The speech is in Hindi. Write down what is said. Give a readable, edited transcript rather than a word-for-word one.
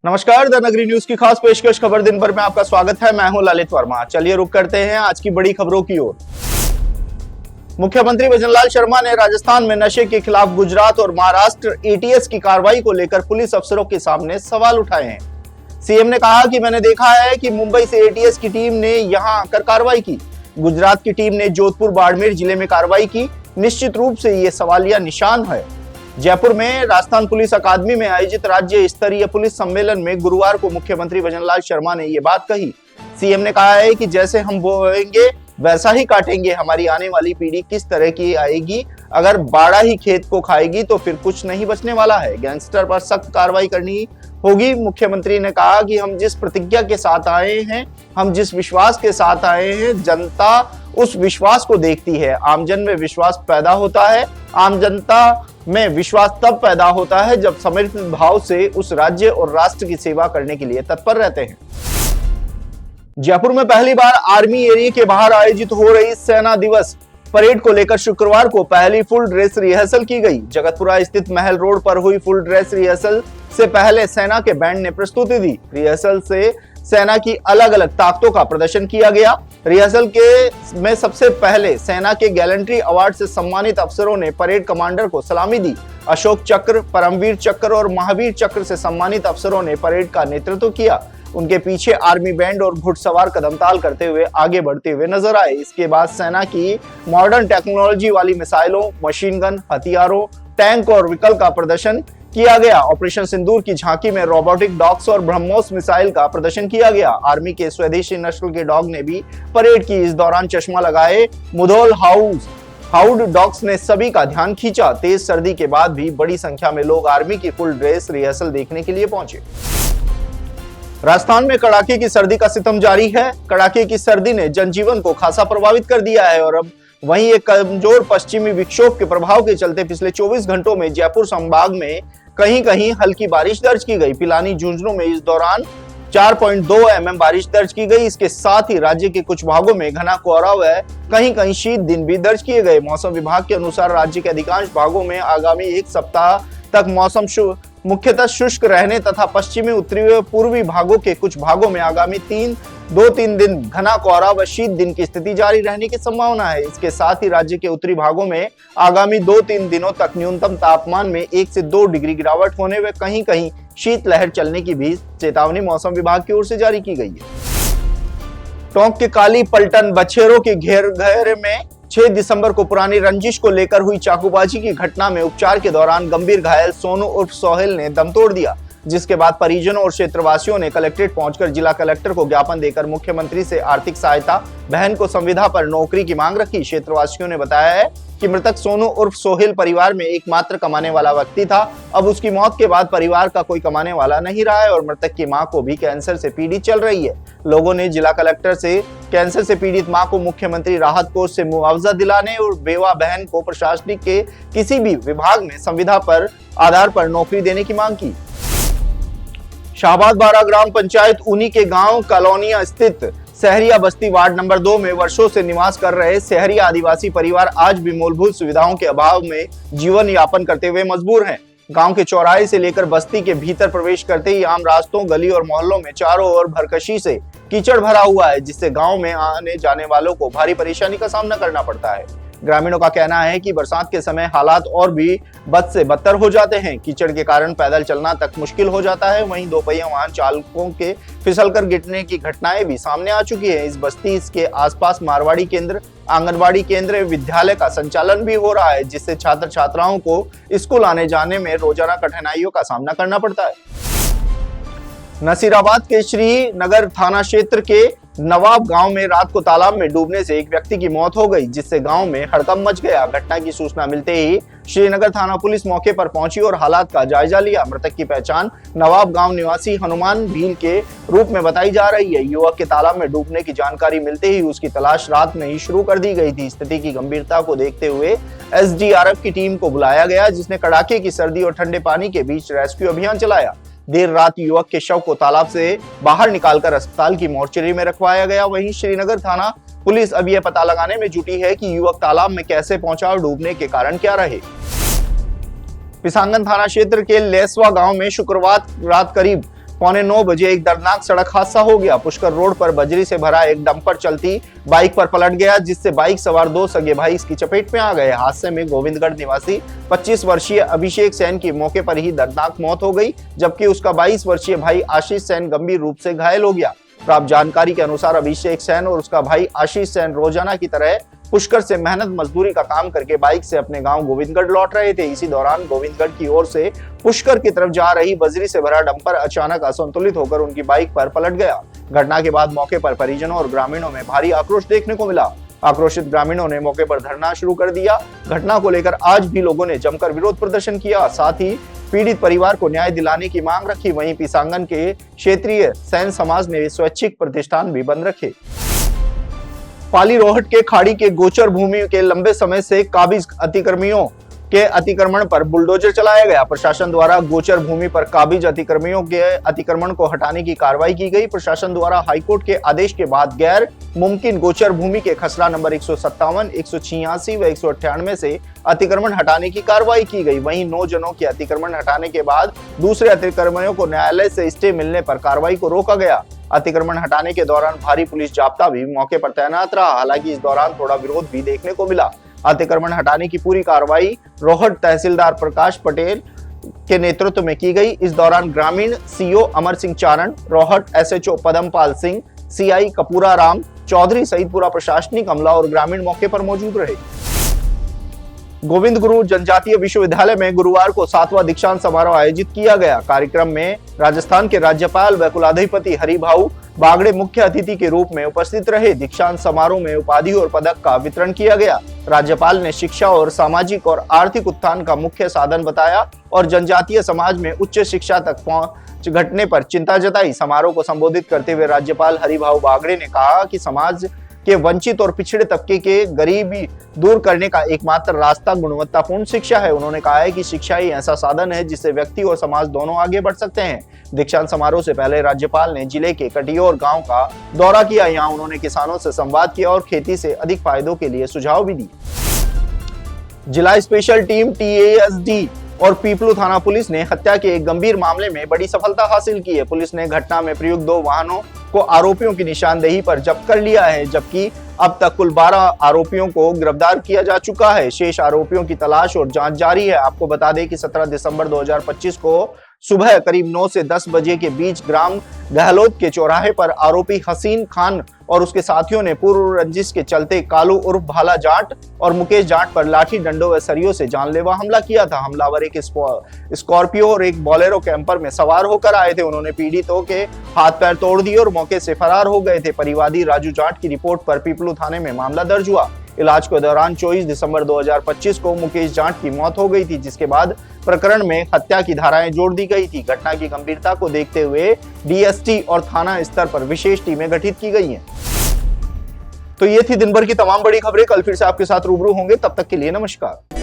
नमस्कार, द नगरी न्यूज की खास पेशकश खबर दिन भर में आपका स्वागत है। मैं हूं ललित वर्मा। चलिए रुक करते हैं आज की बड़ी खबरों की ओर। मुख्यमंत्री भजनलाल शर्मा ने राजस्थान में नशे के खिलाफ गुजरात और महाराष्ट्र एटीएस की कार्रवाई को लेकर पुलिस अफसरों के सामने सवाल उठाए हैं। सीएम ने कहा कि मैंने देखा है कि मुंबई से एटीएस की टीम ने यहां आकर कार्रवाई की, गुजरात की टीम ने जोधपुर बाड़मेर जिले में कार्रवाई की। निश्चित रूप से ये सवालिया निशान है। जयपुर में राजस्थान पुलिस अकादमी में आयोजित राज्य स्तरीय पुलिस सम्मेलन में गुरुवार को मुख्यमंत्री भजनलाल शर्मा ने ये बात कही। सीएम ने कहा है कि जैसे हम बोएंगे वैसा ही काटेंगे। हमारी आने वाली पीढ़ी किस तरह की आएगी, अगर बाड़ा ही खेत को खाएगी तो फिर कुछ नहीं बचने वाला है। गैंगस्टर पर सख्त कार्रवाई करनी होगी। मुख्यमंत्री ने कहा कि हम जिस प्रतिज्ञा के साथ आए हैं, हम जिस विश्वास के साथ आए हैं, जनता उस विश्वास को देखती है। आमजन में विश्वास पैदा होता है। आम जनता में विश्वास तब पैदा होता है जब समर्पित भाव से उस राज्य और राष्ट्र की सेवा करने के लिए तत्पर रहते हैं। जयपुर में पहली बार आर्मी एरिया के बाहर आयोजित हो रही सेना दिवस परेड को लेकर शुक्रवार को पहली फुल ड्रेस रिहर्सल की गई। जगतपुरा स्थित महल रोड पर हुई फुल ड्रेस रिहर्सल से पहले सेना के बैंड ने प्रस्तुति दी। रिहर्सल से सेना की अलग अलग ताकतों का प्रदर्शन किया गया। रिहर्सल के में सबसे पहले सेना के गैलेंट्री अवार्ड से सम्मानित अफसरों ने परेड कमांडर को सलामी दी। अशोक चक्र, परमवीर चक्र और महावीर चक्र से सम्मानित अफसरों ने परेड का नेतृत्व किया। उनके पीछे आर्मी बैंड और घुड़सवार कदमताल करते हुए आगे बढ़ते हुए नजर आए। इसके बाद सेना की मॉडर्न टेक्नोलॉजी वाली मिसाइलों, मशीन गन, हथियारों, टैंक और व्हीकल का प्रदर्शन किया गया। ऑपरेशन सिंदूर की झांकी में रोबोटिक डॉग्स और ब्रह्मोस मिसाइल का प्रदर्शन किया गया। आर्मी के स्वदेशी नस्ल के डॉग ने भी परेड की। इस दौरान चश्मा लगाए मुधोल हाउड डॉग्स ने सभी का ध्यान खींचा। तेज सर्दी के बाद भी बड़ी संख्या में लोग आर्मी की फुल ड्रेस रिहर्सल देखने के लिए पहुंचे। राजस्थान में कड़ाके की सर्दी का सितम जारी है। कड़ाके की सर्दी ने जनजीवन को खासा प्रभावित कर दिया है और अब वहीं एक कमजोर पश्चिमी विक्षोभ के प्रभाव के चलते पिछले 24 घंटों में जयपुर संभाग में कहीं कहीं हल्की बारिश दर्ज की गई। पिलानी, झुंझुनू में इस दौरान 4.2 mm बारिश दर्ज की गई। इसके साथ ही राज्य के कुछ भागों में घना कोहरा व कहीं कहीं शीत दिन भी दर्ज किए गए। मौसम विभाग के अनुसार राज्य के अधिकांश भागों में आगामी एक सप्ताह तक मौसम मुख्यतः शुष्क रहने तथा पश्चिमी, उत्तरी व पूर्वी भागों के कुछ भागों में आगामी 2-3 दिन घना कोहरा व शीत दिन की स्थिति जारी रहने की संभावना है। इसके साथ ही राज्य के उत्तरी भागों में आगामी 2-3 दिनों तक न्यूनतम तापमान में 1 से 2 डिग्री गिरावट होने व कहीं कहीं शीत लहर चलने की भी चेतावनी मौसम विभाग की ओर से जारी की गई है। टोंक के काली पलटन बछेरों के घेरे में 6 दिसंबर को पुरानी रंजिश को लेकर हुई चाकूबाजी की घटना में उपचार के दौरान गंभीर घायल सोनू उर्फ सोहेल ने दम तोड़ दिया, जिसके बाद परिजनों और क्षेत्रवासियों ने कलेक्ट्रेट पहुंचकर जिला कलेक्टर को ज्ञापन देकर मुख्यमंत्री से आर्थिक सहायता, बहन को संविदा पर नौकरी की मांग रखी। क्षेत्रवासियों ने बताया है कि मृतक सोनू उर्फ सोहेल परिवार में एकमात्र कमाने वाला व्यक्ति था। अब उसकी मौत के बाद परिवार का कोई कमाने वाला नहीं रहा है और मृतक की मां को भी कैंसर से पीड़ित चल रही है। लोगों ने जिला कलेक्टर से कैंसर से पीड़ित मां को मुख्यमंत्री राहत कोष से मुआवजा दिलाने और बेवा बहन को प्रशासनिक के किसी भी विभाग में संविदा पर आधार पर नौकरी देने की मांग की। शाहबाद बारा ग्राम पंचायत ऊनी के गांव कॉलोनिया स्थित सहरिया बस्ती वार्ड नंबर 2 में वर्षों से निवास कर रहे सहरिया आदिवासी परिवार आज भी मूलभूत सुविधाओं के अभाव में जीवन यापन करते हुए मजबूर हैं। गांव के चौराहे से लेकर बस्ती के भीतर प्रवेश करते ही आम रास्तों, गली और मोहल्लों में चारों ओर भरकशी से कीचड़ भरा हुआ है, जिससे गांव में आने जाने वालों को भारी परेशानी का सामना करना पड़ता है। ग्रामीणों का कहना है कि बरसात के समय हालात और भी बद से बदतर हो जाते हैं। कीचड़ के कारण पैदल चलना तक मुश्किल हो जाता है। वहीं दोपहिया वाहन चालकों के फिसलकर गिरने की घटनाएं भी सामने आ चुकी है। इस बस्ती इसके आसपास मारवाड़ी केंद्र, आंगनबाड़ी केंद्र, विद्यालय का संचालन भी हो रहा है, जिससे छात्र छात्राओं को स्कूल आने जाने में रोजाना कठिनाइयों का सामना करना पड़ता है। नसीराबाद के श्रीनगर थाना क्षेत्र के नवाब गांव में रात को तालाब में डूबने से एक व्यक्ति की मौत हो गई, जिससे गांव में हड़कंप मच गया। घटना की सूचना मिलते ही श्रीनगर थाना पुलिस मौके पर पहुंची और हालात का जायजा लिया। मृतक की पहचान नवाब गांव निवासी हनुमान भील के रूप में बताई जा रही है। युवक के तालाब में डूबने की जानकारी मिलते ही उसकी तलाश रात में ही शुरू कर दी गई थी। स्थिति की गंभीरता को देखते हुए एसडीआरएफ की टीम को बुलाया गया, जिसने कड़ाके की सर्दी और ठंडे पानी के बीच रेस्क्यू अभियान चलाया। देर रात युवक के शव को तालाब से बाहर निकालकर अस्पताल की मोर्चरी में रखवाया गया। वहीं श्रीनगर थाना पुलिस अब यह पता लगाने में जुटी है कि युवक तालाब में कैसे पहुंचा और डूबने के कारण क्या रहे। पिसांगन थाना क्षेत्र के लेसवा गांव में शुक्रवार रात करीब 9:15 बजे एक दर्दनाक सड़क हादसा हो गया। पुष्कर रोड पर बजरी से भरा एक डंपर चलती बाइक पर पलट गया, जिससे बाइक सवार 2 सगे भाई इसकी चपेट में आ गए। हादसे में गोविंदगढ़ निवासी 25 वर्षीय अभिषेक सेन की मौके पर ही दर्दनाक मौत हो गई, जबकि उसका 22 वर्षीय भाई आशीष सेन गंभीर रूप से घायल हो गया। प्राप्त जानकारी के अनुसार अभिषेक सेन और उसका भाई आशीष सेन रोजाना की तरह पुष्कर से मेहनत मजदूरी का काम करके बाइक से अपने गांव गोविंदगढ़ लौट रहे थे। इसी दौरान गोविंदगढ़ की ओर से पुष्कर की तरफ जा रही बजरी से भरा डंपर अचानक असंतुलित होकर उनकी बाइक पर पलट गया। घटना के बाद मौके पर परिजनों और ग्रामीणों में भारी आक्रोश देखने को मिला। आक्रोशित ग्रामीणों ने मौके पर धरना शुरू कर दिया। घटना को लेकर आज भी लोगों ने जमकर विरोध प्रदर्शन किया, साथ ही पीड़ित परिवार को न्याय दिलाने की मांग रखी। वहीं पिसांगन के क्षेत्रीय सैन समाज ने स्वैच्छिक प्रतिष्ठान भी बंद रखे। पाली रोहट के खाड़ी के गोचर भूमि के लंबे समय से काबिज अतिक्रमणियों के अतिक्रमण पर बुलडोजर चलाया गया। प्रशासन द्वारा गोचर भूमि पर काबिज अतिक्रमणियों के अतिक्रमण को हटाने की कार्रवाई की गई। प्रशासन द्वारा हाईकोर्ट के आदेश के बाद गैर मुमकिन गोचर भूमि के खसरा नंबर 157, 186 व 198 से अतिक्रमण हटाने की कार्रवाई की गई। वहीं 9 जनों के अतिक्रमण हटाने के बाद दूसरे अतिक्रमणियों को न्यायालय से स्टे मिलने पर कार्रवाई को रोका गया। अतिक्रमण हटाने के दौरान भारी पुलिस जाब्ता भी मौके पर तैनात रहा। हालांकि इस दौरान थोड़ा विरोध भी देखने को मिला। अतिक्रमण हटाने की पूरी कार्रवाई रोहट तहसीलदार प्रकाश पटेल के नेतृत्व में की गई। इस दौरान ग्रामीण सीओ अमर सिंह चारण, रोहट एसएचओ पदमपाल सिंह, सीआई कपूरा राम चौधरी सहित पूरा प्रशासनिक अमला और ग्रामीण मौके पर मौजूद रहे। गोविंद गुरु जनजातीय विश्वविद्यालय में गुरुवार को 7वां दीक्षांत समारोह आयोजित किया गया। कार्यक्रम में राजस्थान के राज्यपाल व कुलाधिपति हरिभाऊ बागड़े मुख्य अतिथि के रूप में उपस्थित रहे। दीक्षांत समारोह में उपाधि और पदक का वितरण किया गया। राज्यपाल ने शिक्षा और सामाजिक और आर्थिक उत्थान का मुख्य साधन बताया और जनजातीय समाज में उच्च शिक्षा तक पहुंच घटने पर चिंता जताई। समारोह को संबोधित करते हुए राज्यपाल हरिभाऊ बागड़े ने कहा कि समाज के वंचित और पिछड़े तबके के गरीबी दूर करने का एकमात्र रास्ता गुणवत्तापूर्ण शिक्षा है। उन्होंने कहा है कि शिक्षा ही ऐसा साधन है जिससे व्यक्ति और समाज दोनों आगे बढ़ सकते हैं। दीक्षांत समारोह से पहले राज्यपाल ने जिले के कटियोर गांव का दौरा किया। यहाँ उन्होंने किसानों से संवाद किया और खेती से अधिक फायदों के लिए सुझाव भी दिए। जिला स्पेशल टीम TASD और पीपलू थाना पुलिस ने हत्या के एक गंभीर मामले में बड़ी सफलता हासिल की है। पुलिस ने घटना में प्रयुक्त 2 वाहनों को आरोपियों की निशानदेही पर जब्त कर लिया है, जबकि अब तक कुल 12 आरोपियों को गिरफ्तार किया जा चुका है। शेष आरोपियों की तलाश और जांच जारी है। आपको बता दें कि 17 दिसंबर 2025 को सुबह करीब 9 से 10 बजे के बीच ग्राम गहलोत के चौराहे पर आरोपी हसीन खान और उसके साथियों ने पूर्व रंजिश के चलते कालू उर्फ भाला जाट और मुकेश जाट पर लाठी डंडों व सरियों से जानलेवा हमला किया था। हमलावर एक स्कॉर्पियो और एक बोलेरो कैंपर में सवार होकर आए थे। उन्होंने पीड़ितों के हाथ पैर तोड़ दिए और मौके से फरार हो गए थे। परिवादी राजू जाट की रिपोर्ट पर पीपलू थाने में मामला दर्ज हुआ। इलाज के दौरान 24 दिसंबर 2025 को मुकेश जाट की मौत हो गई थी, जिसके बाद प्रकरण में हत्या की धाराएं जोड़ दी गई थी। घटना की गंभीरता को देखते हुए DST और थाना स्तर पर विशेष टीमें गठित की गई हैं। तो ये थी दिन भर की तमाम बड़ी खबरें। कल फिर से आपके साथ रूबरू होंगे, तब तक के लिए नमस्कार।